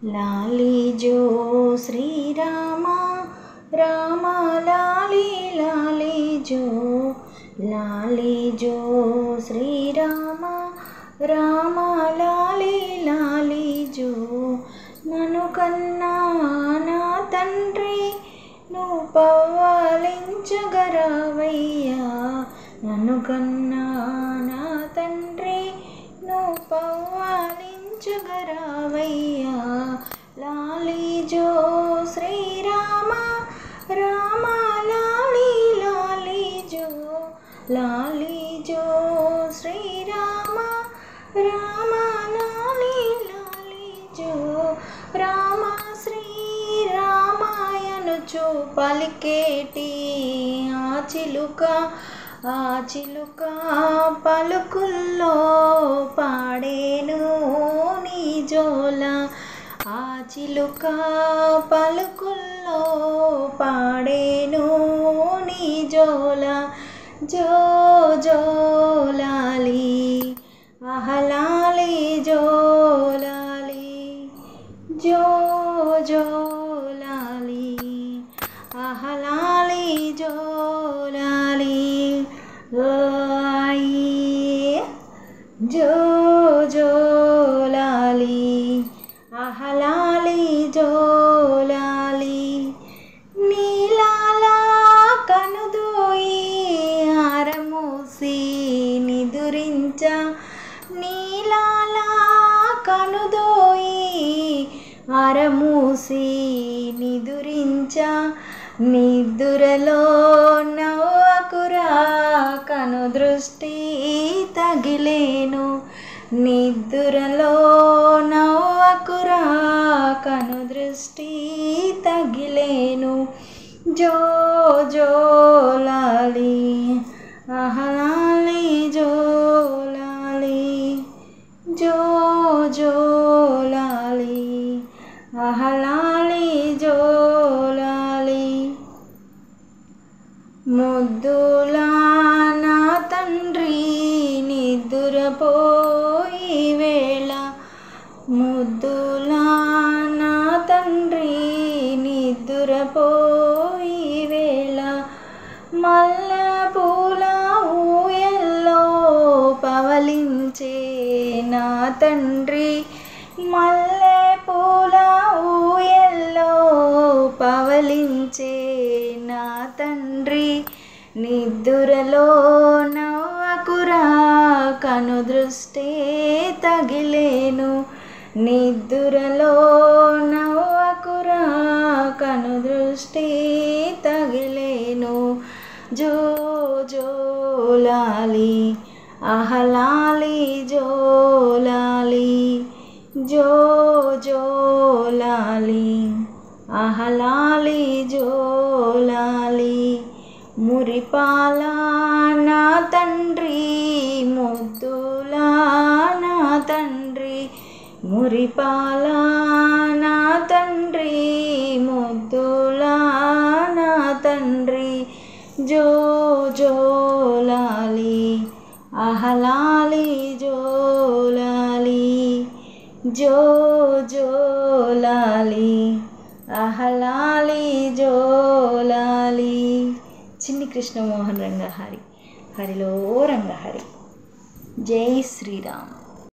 లాలి జో శ్రీరామ రామ లాలి లాలి జో, లాలి జో శ్రీరామ రామ లాలి లాలి జో. నన్ను కన్నా నా తండ్రి నువ్వు పవ్వాలించగరావయ్యా, నన్ను కన్నా నా తండ్రి నువ్వు పవ్వాలించగరావయ్యా. లాలి జో శ్రీరామ రామ లాలి లాలి జో, లాలి జో శ్రీరామ రామ లాలి లాలి జో. రామ శ్రీరామాయనుచు పలికేటి ఆ చిలుక, ఆ చిలుక పలుకుల్లో పాడేను నీ జోల, ఆ చిలుక పలుకుల్లో పాడేను నీ జోల. జో జో లాలి ఆహలాలి జో లాలి, జో జో లాలి ఆహలాలి జో లాలి. జో జో లాలి ఆహలాలి జో లాలి. నీలాలా కనుదోయి ఆరమూసి నిదురించ, నీలాలా కనుదోయి ఆరమూసి నిదురించ. నిద్దురలో నవ్వకురా కను దృష్టి తగిలేను, నిద్దురలో నవ్వకురా కను దృష్టి తగిలేను. జో జో లాలి ఆహలాలి జో లాలి, జో జో లాలి ఆహలాలి జో లాలి. ముద్దులా నా తండ్రి నిద్దురపోయి వేళ, ముద్దులా నా తండ్రి నిద్దురపోయి వేళ. మల్లె పూల ఊయల్లో పవలించే నా తండ్రి, మల్లె పూల ఊయల్లో పవలించే నా తండ్రి. నిద్దురలో నవ్వకురా కను దృష్టి తగిలేను, నిద్దురలో నవ్వకురా కను దృష్టి తగిలేను. జో జో లాలి ఆహలాలి జో లాలి, జో జో లాలి ఆహలాలి జో లాలి. మురిపాల నా తండ్రి ముద్దులా నా తండ్రి, మురిపాల నా తండ్రి ముద్దులా నా తండ్రి. జో జో లాలి ఆహలాలి జో లాలి, జో జో లాలి ఆహలాలి జో లాలి. చిన్ని కృష్ణమోహన్ రంగహరి, హరిలో రంగహరి. జై శ్రీరామ్.